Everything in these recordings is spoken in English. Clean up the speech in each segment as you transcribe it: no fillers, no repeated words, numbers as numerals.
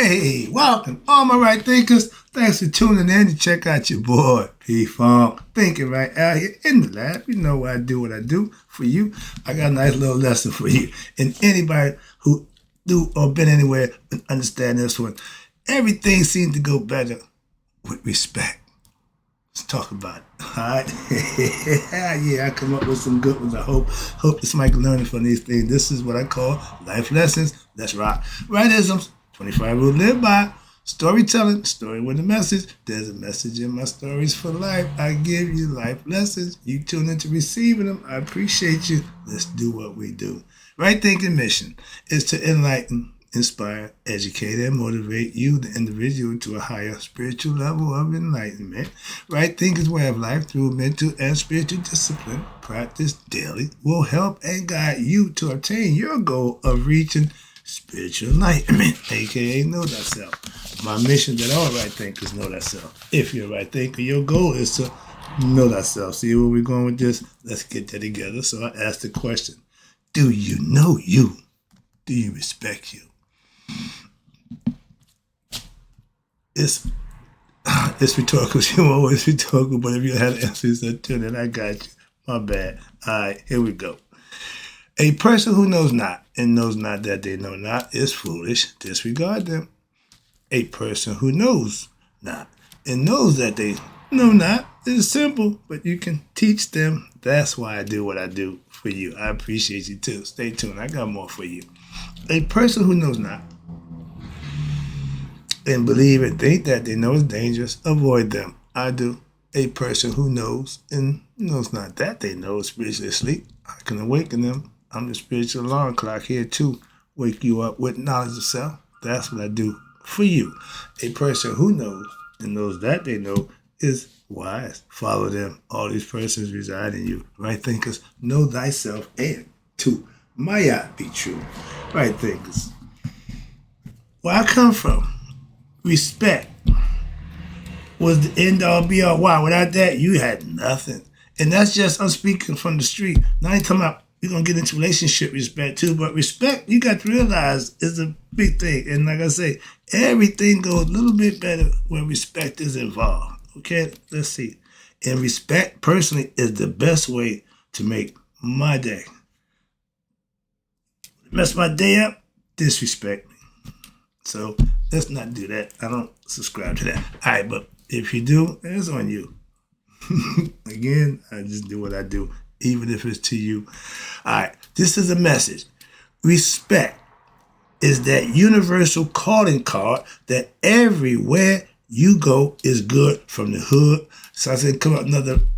Hey, welcome, all my right thinkers. Thanks for tuning in to check out your boy, P-Funk. Thinking right out here in the lab. You know what I do for you. I got a nice little lesson for you. And anybody who do or been anywhere understand this one. Everything seems to go better with respect. Let's talk about it. All right. Yeah, I come up with some good ones. I hope this might learning from these things. This is what I call life lessons. Let's rock. Rightisms. 25 rules live by. Storytelling, story with a message. There's a message in my stories for life. I give you life lessons. You tune into receiving them. I appreciate you. Let's do what we do. Right thinking mission is to enlighten, inspire, educate, and motivate you, the individual, to a higher spiritual level of enlightenment. Right thinking's way of life through mental and spiritual discipline, practice daily, will help and guide you to attain your goal of reaching spiritual enlightenment, aka know thyself. My mission that all right thinkers know thyself. If you're a right thinker, your goal is to know thyself. See where we're going with this? Let's get that together. So I asked the question, do you know you? Do you respect you? It's rhetorical. You won't always rhetorical, but if you had an answer to it, I got you. My bad. All right, here we go. A person who knows not and knows not that they know not is foolish. Disregard them. A person who knows not and knows that they know not is simple, but you can teach them. That's why I do what I do for you. I appreciate you too. Stay tuned. I got more for you. A person who knows not and believe and think that they know is dangerous, avoid them. I do. A person who knows and knows not that they know is spiritually asleep, I can awaken them. I'm the spiritual alarm clock here to wake you up with knowledge of self. That's what I do for you. A person who knows and knows that they know is wise. Follow them. All these persons reside in you. Right thinkers, know thyself and to Maya be true. Right thinkers. Where I come from, respect was the end all be all. Why? Without that, you had nothing. And that's just, I'm speaking from the street. Now I ain't talking about, we're going to get into relationship respect too, but respect, you got to realize, is a big thing. And like I say, everything goes a little bit better when respect is involved. Okay, let's see. And respect, personally, is the best way to make my day. Mess my day up, disrespect me. So let's not do that. I don't subscribe to that. All right, but if you do, it's on you. Again, I just do what I do, even if it's to you. All right, this is a message. Respect is that universal calling card that everywhere you go is good, from the hood. So I said, come up nothing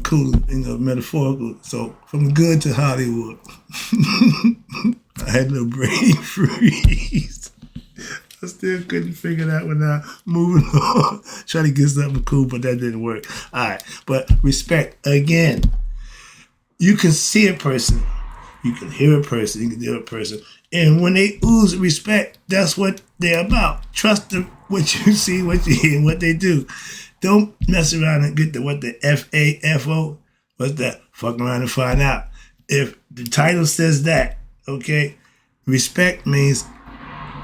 cool, metaphorical. So from good to Hollywood. I had a little brain freeze. I still couldn't figure that one out. Moving on. Trying to get something cool, but that didn't work. All right. But respect, again, you can see a person, you can hear a person, you can deal with a person. And when they ooze respect, that's what they're about. Trust them, what you see, what you hear, what they do. Don't mess around and get to what the FAFO, what's that? Fuck around and find out. If the title says that, okay, respect means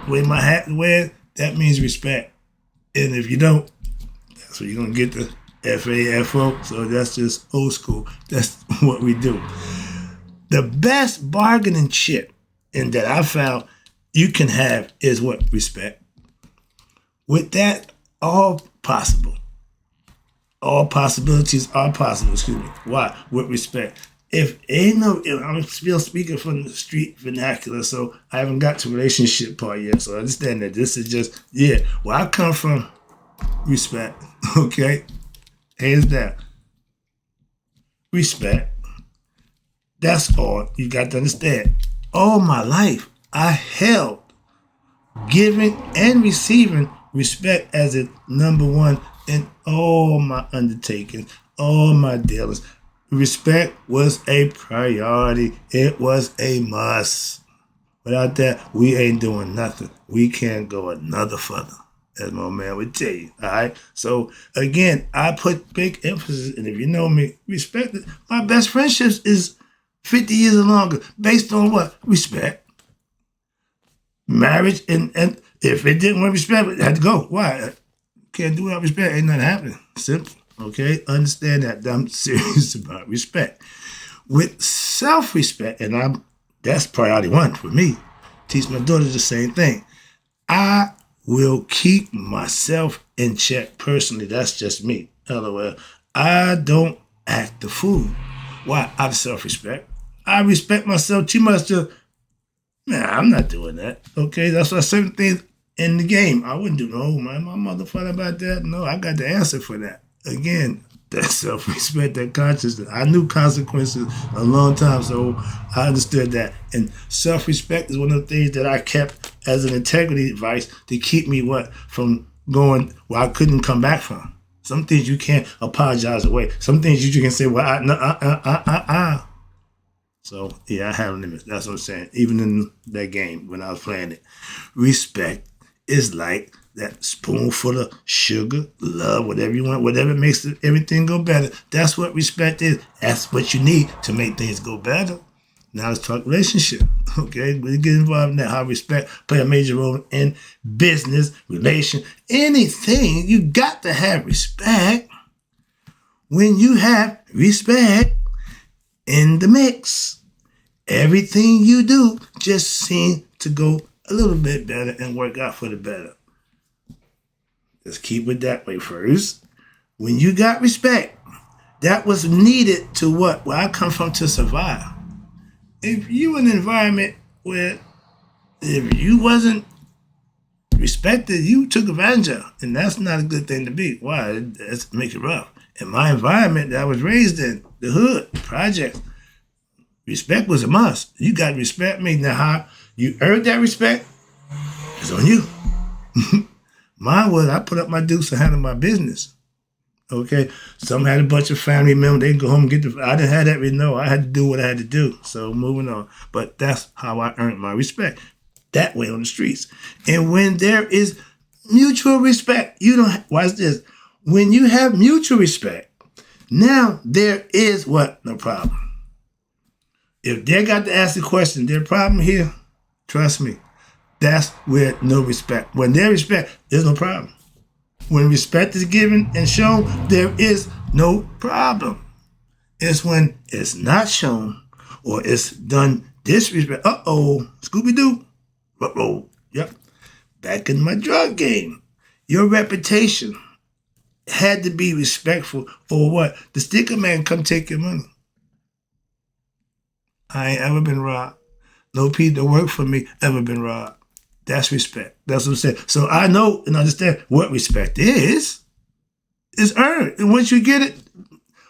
wear my hat and wear, that means respect. And if you don't, that's what you're going to get the FAFO. So that's just old school. That's what we do. The best bargaining chip and that I found you can have is what? Respect. With that, all possible. All possibilities are possible, excuse me. Why? With respect. If I'm still speaking from the street vernacular, so I haven't got to relationship part yet. So I understand that this is just, where I come from, respect, okay? Hands down. Respect. That's all you got to understand. All my life, I held giving and receiving respect as a number one in all my undertakings, all my dealings. Respect was a priority. It was a must. Without that, we ain't doing nothing. We can't go another further, as my man would tell you. All right? So, again, I put big emphasis, and if you know me, respect it. My best friendships is 50 years or longer. Based on what? Respect. Marriage, and if it didn't want respect, it had to go. Why? Can't do without respect. Ain't nothing happening. Simple. Okay? Understand that. I'm serious about respect. With self-respect, and that's priority one for me. Teach my daughters the same thing. I will keep myself in check personally. That's just me. LOL. I don't act the fool. Why? Out of self-respect. I respect myself too much to, man, I'm not doing that. Okay? That's why certain things in the game, I wouldn't do. No, man, my motherfucker about that. No, I got the answer for that. Again, that self-respect, that consciousness. I knew consequences a long time, so I understood that. And self-respect is one of the things that I kept as an integrity device to keep me from going where I couldn't come back from. Some things you can't apologize away. Some things you can say, well, So, yeah, I have limits. That's what I'm saying. Even in that game, when I was playing it, respect is like that spoonful of sugar, love, whatever you want, whatever makes everything go better. That's what respect is. That's what you need to make things go better. Now let's talk relationship. Okay, we get involved in that. How respect play a major role in business, relation, anything. You got to have respect. When you have respect in the mix, everything you do just seems to go a little bit better and work out for the better. Let's keep it that way first. When you got respect, that was needed to what? Where I come from to survive. If you in an environment where if you wasn't respected, you took advantage of. And that's not a good thing to be. Why? That's make it rough. In my environment that I was raised in, the hood, project, respect was a must. You got to respect me. Now, how you earned that respect is on you. Mine was I put up my dukes and handle my business. Okay? Some had a bunch of family members. They go home and get I didn't have that. No, I had to do what I had to do. So moving on. But that's how I earned my respect. That way on the streets. And when there is mutual respect, you don't, watch this. When you have mutual respect, now there is what? No problem. If they got to ask the question, their problem here, trust me, that's where no respect. When there's respect, there's no problem. When respect is given and shown, there is no problem. It's when it's not shown or it's done disrespect. Scooby-Doo. Yep. Back in my drug game. Your reputation had to be respectful or what? The sticker man come take your money. I ain't ever been robbed. No people that work for me ever been robbed. That's respect. That's what I'm saying. So I know and understand what respect is. It's earned. And once you get it,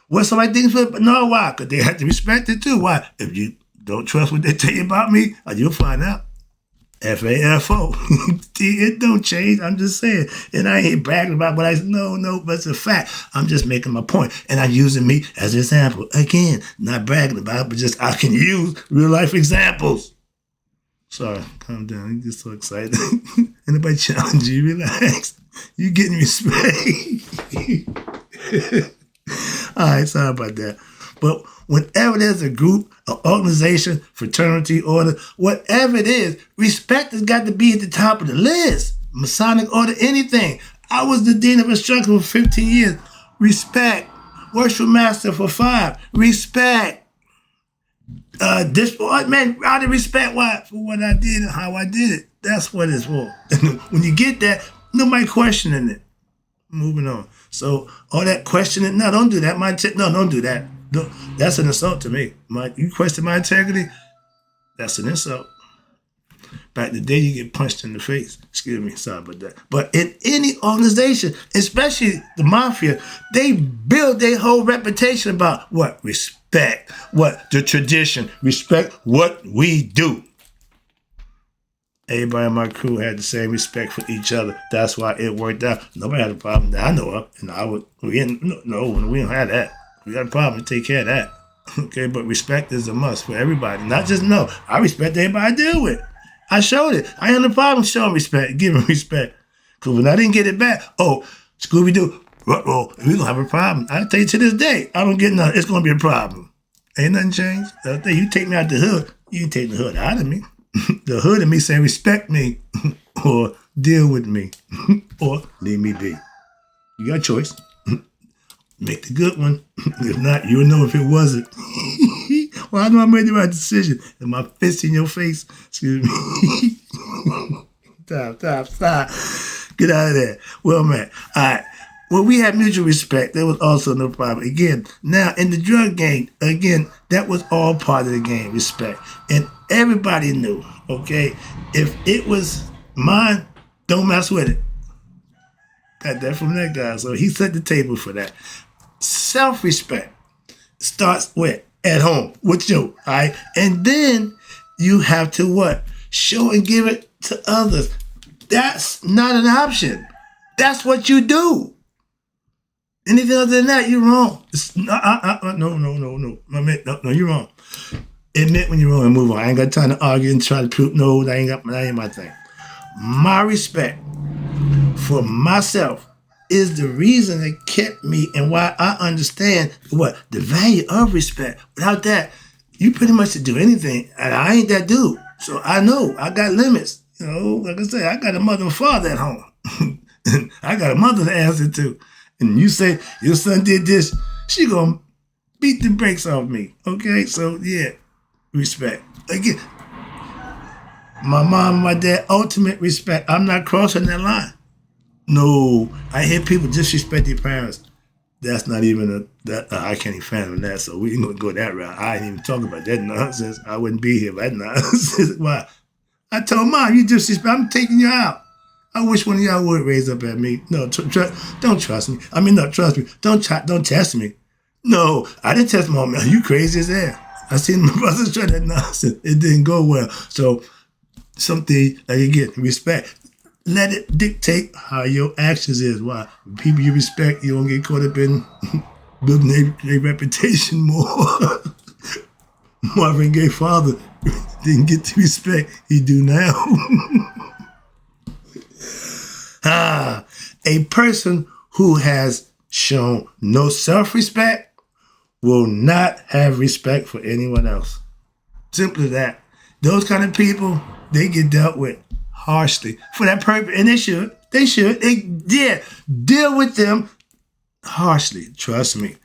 what somebody thinks for it, but no, why? Because they have to respect it too. Why? If you don't trust what they tell you about me, you'll find out. FAFO. It don't change. I'm just saying. And I ain't bragging about what I said. No, but it's a fact. I'm just making my point. And I'm using me as an example. Again, not bragging about it, but just I can use real life examples. Sorry, calm down. You get so excited. Anybody challenge you? Relax. You getting respect. All right, sorry about that. But whenever there's a group, an organization, fraternity, order, whatever it is, respect has got to be at the top of the list. Masonic order, anything. I was the dean of instruction for 15 years. Respect. Worship master for 5. Respect. Man, out of respect for what I did and how I did it. That's what it's for. When you get that, nobody questioning it. Moving on. So all that questioning, no, don't do that. Don't do that. That's an insult to me. You question my integrity, that's an insult. Back the day you get punched in the face. Excuse me, sorry about that. But in any organization, especially the mafia, they build their whole reputation about what? Respect. What? The tradition. Respect what we do. Everybody in my crew had the same respect for each other. That's why it worked out. Nobody had a problem that I know of. And we don't have that. We got a problem to take care of that. Okay, but respect is a must for everybody. Not just know. I respect everybody I deal with. I showed it. I had no problem showing respect, giving respect. Because when I didn't get it back, Scooby-Doo, we're going to have a problem. I tell you to this day, I don't get nothing. It's going to be a problem. Ain't nothing changed. You take me out the hood, you take the hood out of me. The hood of me say respect me or deal with me or leave me be. You got a choice. Make the good one. If not, you'll know if it wasn't. Well, I know I made the right decision. And my fist in your face. Excuse me. Stop. Get out of there. Well, man. All right. Well, we had mutual respect. There was also no problem. Again, now in the drug game, again, that was all part of the game, respect. And everybody knew, okay, if it was mine, don't mess with it. Got that from that guy. So he set the table for that. Self-respect starts with at home with you, all right? And then you have to what? Show and give it to others. That's not an option. That's what you do. Anything other than that, you're wrong. No, you're wrong. Admit when you're wrong and move on. I ain't got time to argue and try to prove, no, that ain't my thing. My respect for myself is the reason that kept me and why I understand what? The value of respect. Without that, you pretty much could do anything. And I ain't that dude. So I know I got limits. You know, like I said, I got a mother and father at home. I got a mother to answer to. And you say, your son did this, she gonna beat the brakes off me. Okay? So, yeah, respect. Again, my mom and my dad, ultimate respect. I'm not crossing that line. No, I hear people disrespect their parents. That's not even I can't even fathom that, so we ain't gonna go that route. I ain't even talking about that nonsense. I wouldn't be here for that nonsense. Why? I told Mom, you disrespect, I'm taking you out. I wish one of y'all would raise up at me. No, don't trust me. I mean, no, trust me. Don't test me. No, I didn't test Mom. Man, you crazy as hell. I seen my brothers try that nonsense. It didn't go well. So something like again, respect. Let it dictate how your actions is. Why? People you respect, you don't get caught up in building their reputation more. Marvin Gaye's father didn't get the respect he do now. A person who has shown no self-respect will not have respect for anyone else. Simple as that. Those kind of people, they get dealt with harshly for that purpose, and they should. Deal with them harshly. Trust me.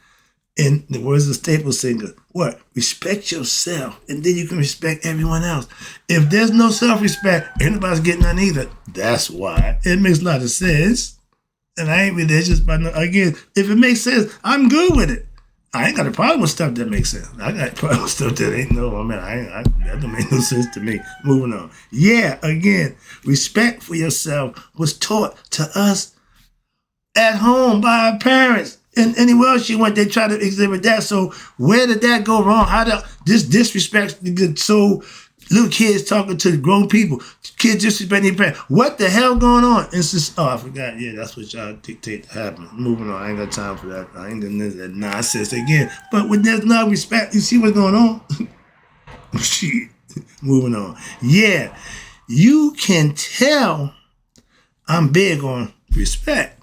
In the words of the Staple Singer, what? Respect yourself, and then you can respect everyone else. If there's no self-respect, anybody's getting none either. That's why. It makes a lot of sense. And I ain't religious, but again, if it makes sense, I'm good with it. I ain't got a problem with stuff that makes sense. I got a problem with stuff that ain't no, that don't make no sense to me. Moving on. Yeah, again, respect for yourself was taught to us at home by our parents. And anywhere else you went, they try to exhibit that. So where did that go wrong? How did this disrespect so little kids talking to grown people, kids disrespecting their parents? What the hell going on? It's just, I forgot. Yeah, that's what y'all dictate to happen. Moving on. I ain't got time for that. I ain't gonna that nonsense again. But when there's no respect, you see what's going on? Shit. Moving on. Yeah, you can tell I'm big on respect.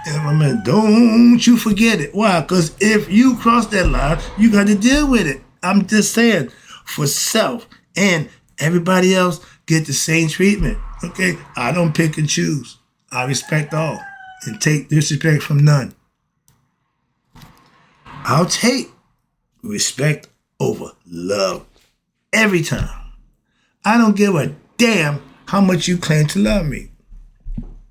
And I mean, don't you forget it. Why? Because if you cross that line, you got to deal with it. I'm just saying, for self and everybody else get the same treatment. Okay? I don't pick and choose. I respect all and take disrespect from none. I'll take respect over love every time. I don't give a damn how much you claim to love me.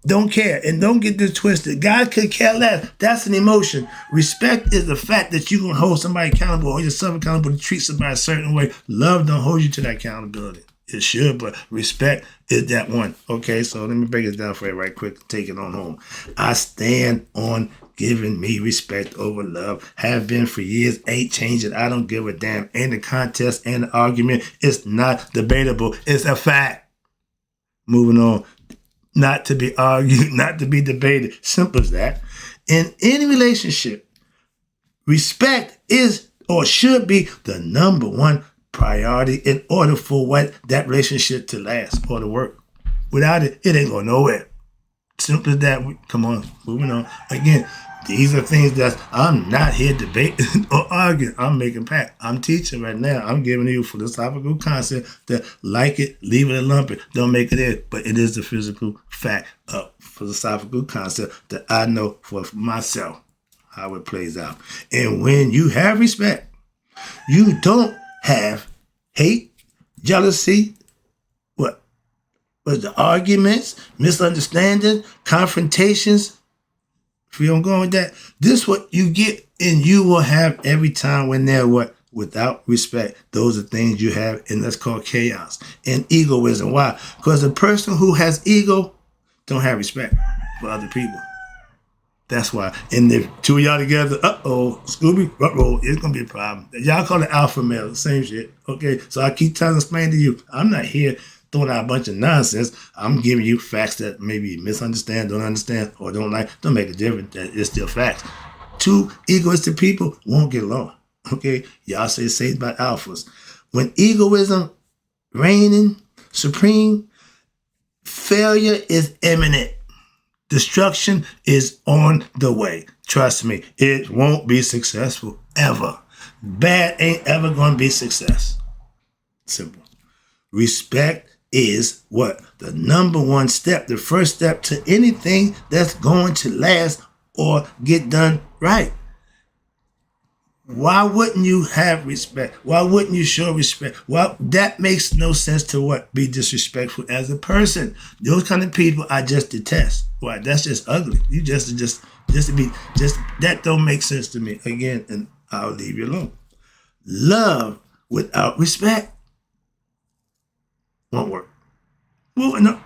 Don't care. And don't get this twisted. God could care less. That's an emotion. Respect is the fact that you're going to hold somebody accountable or yourself accountable to treat somebody a certain way. Love don't hold you to that accountability. It should, but respect is that one. Okay, so let me break it down for you right quick. Take it on home. I stand on giving me respect over love. Have been for years. Ain't changing. I don't give a damn. Ain't a contest, ain't an argument. It's not debatable. It's a fact. Moving on. Not to be argued, not to be debated. Simple as that. In any relationship, respect is or should be the number one priority in order for that relationship to last or to work. Without it, it ain't going nowhere. Simple as that. Come on, moving on. Again, These are things that I'm not here debating or arguing. I'm making pact. I'm teaching right now. I'm giving you a philosophical concept that like it, leave it and lump it. Don't make it in. But it is the physical fact of philosophical concept that I know for myself how it plays out. And when you have respect, you don't have hate, jealousy, what the arguments, misunderstandings, confrontations. If we don't go with that, this is what you get, and you will have every time when they're what? Without respect. Those are things you have, and that's called chaos and egoism. Why? Because a person who has ego don't have respect for other people. That's why. And if two of y'all together, Scooby, it's going to be a problem. Y'all call it alpha male, same shit. Okay, so I keep trying to explain to you, I'm not here throwing out a bunch of nonsense. I'm giving you facts that maybe you misunderstand, don't understand, or don't like. Don't make a difference. It's still facts. Two egoistic people won't get along. Okay? Y'all say about alphas. When egoism reigning supreme, failure is imminent. Destruction is on the way. Trust me, it won't be successful ever. Bad ain't ever going to be success. Simple. Respect is what? The number one step, the first step to anything that's going to last or get done right. Why wouldn't you have respect? Why wouldn't you show respect? Well, that makes no sense to what? Be disrespectful as a person. Those kind of people I just detest. Why? That's just ugly. You just that don't make sense to me. Again, and I'll leave you alone. Love without respect won't work. Well, no,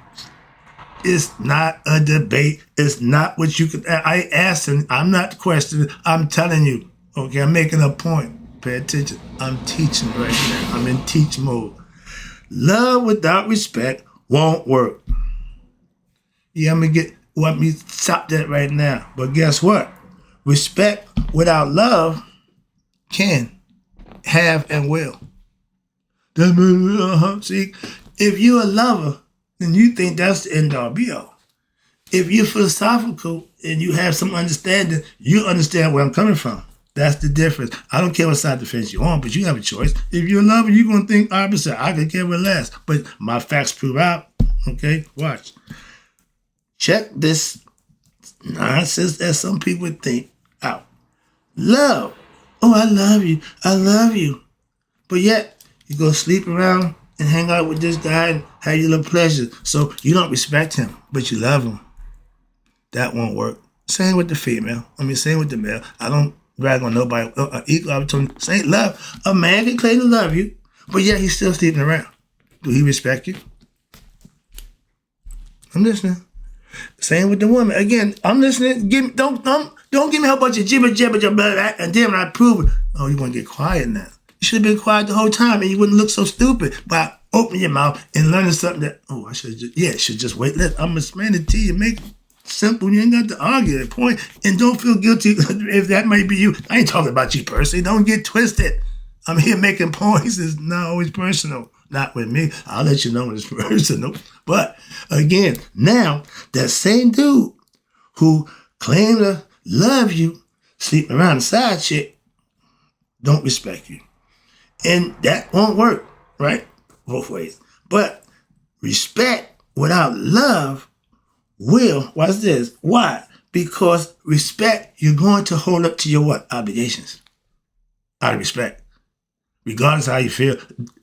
it's not a debate. It's not what you could. I asked, and I'm not questioning. I'm telling you. Okay, I'm making a point. Pay attention. I'm teaching right now. I'm in teach mode. Love without respect won't work. Yeah, want me to stop that right now. But guess what? Respect without love can, have, and will. See, if you're a lover, then you think that's the end all be all. If you're philosophical and you have some understanding, you understand where I'm coming from. That's the difference. I don't care what side of the fence you're on, but you have a choice. If you're a lover, you're going to think opposite. I could care less. But my facts prove out. Okay? Watch. Check this nonsense that some people think out. Love. Oh, I love you. I love you. But yet, you go sleep around and hang out with this guy and have your little pleasure. So you don't respect him, but you love him. That won't work. Same with the female. Same with the male. I don't rag on nobody. Equal opportunity. Same love. A man can claim to love you, but yet he's still sleeping around. Do he respect you? I'm listening. Same with the woman. Again, I'm listening. Don't give me a whole bunch of jibber jabber and then when I prove it, oh, you want to get quiet now. You should have been quiet the whole time and you wouldn't look so stupid by opening your mouth and learning something that, I should just wait. I'm explaining it to you. Make it simple. You ain't got to argue that point. And don't feel guilty if that might be you. I ain't talking about you personally. Don't get twisted. I'm here making points. It's not always personal. Not with me. I'll let you know when it's personal. But again, now that same dude who claimed to love you, sleeping around the side chick, don't respect you. And that won't work, right? Both ways. But respect without love will. Watch this. Why? Because respect, you're going to hold up to your what? Obligations. Out of respect. Regardless of how you feel.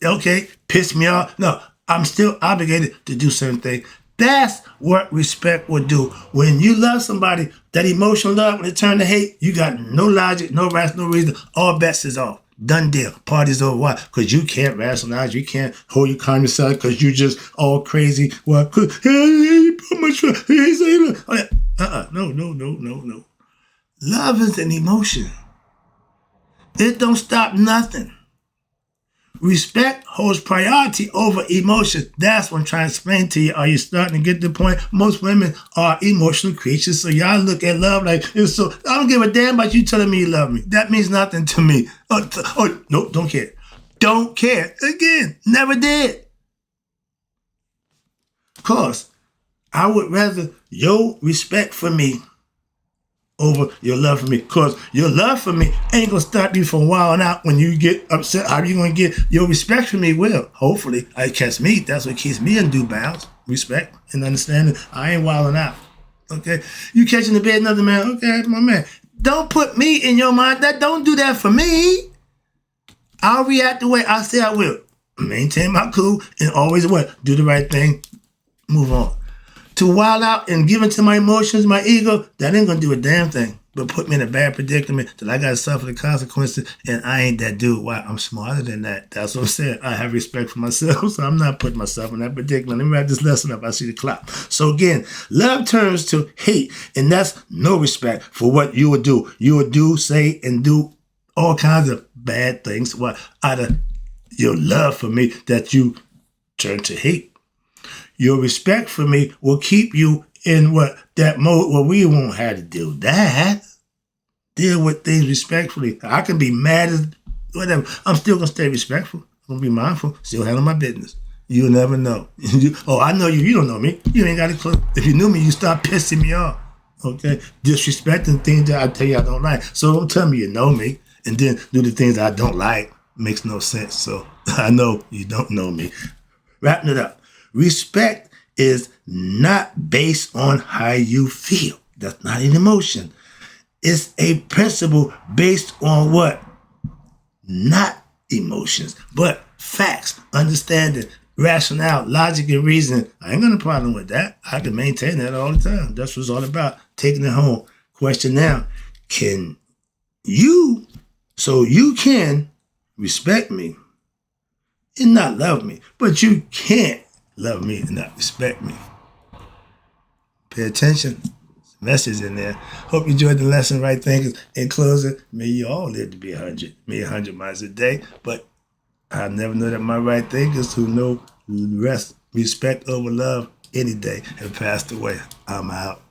Okay, piss me off. No, I'm still obligated to do certain things. That's what respect will do. When you love somebody, that emotional love, when it turns to hate, you got no logic, no rational reason. All bets is off. Done deal. Party's over. Why? Because you can't rationalize. You can't hold your kindness aside because you just all crazy. Well, no. Love is an emotion. It don't stop nothing. Respect holds priority over emotion. That's what I'm trying to explain to you. Are you starting to get the point? Most women are emotional creatures, so y'all look at love like it's so. I don't give a damn about you telling me you love me. That means nothing to me. No, don't care. Don't care. Again, never did. Of course, I would rather your respect for me over your love for me. Because your love for me ain't going to stop you from wilding out when you get upset. How are you going to get your respect for me? Will, hopefully, I catch me. That's what keeps me in due bounds. Respect and understanding. I ain't wilding out. Okay? You catching the bed, another man. Okay, my man. Don't put me in your mind. Don't do that for me. I'll react the way I say I will. Maintain my cool and always what? Do the right thing. Move on. To wild out and give into my emotions, my ego, that ain't gonna do a damn thing. But put me in a bad predicament that I gotta suffer the consequences, and I ain't that dude. Why? I'm smarter than that. That's what I'm saying. I have respect for myself, so I'm not putting myself in that predicament. Let me wrap this lesson up. I see the clock. So again, love turns to hate, and that's no respect for what you would do. You would do, say, and do all kinds of bad things. What? Out of your love for me, that you turn to hate. Your respect for me will keep you in what? That mode where we won't have to do that. Deal with things respectfully. I can be mad as whatever. I'm still going to stay respectful. I'm going to be mindful. Still handle my business. You'll never know. I know you. You don't know me. You ain't got a clue. If you knew me, you start pissing me off. Okay? Disrespecting things that I tell you I don't like. So don't tell me you know me and then do the things I don't like. Makes no sense. So I know you don't know me. Wrapping it up. Respect is not based on how you feel. That's not an emotion. It's a principle based on what? Not emotions, but facts, understanding, rationale, logic, and reason. I ain't got a problem with that. I can maintain that all the time. That's what it's all about. Taking it home. Question now, can you can respect me and not love me, but you can't love me and not respect me. Pay attention. Message in there. Hope you enjoyed the lesson, right thinkers. In closing, may you all live to be 100. May 100 miles a day. But I never know that my right thinkers who know respect over love any day have passed away. I'm out.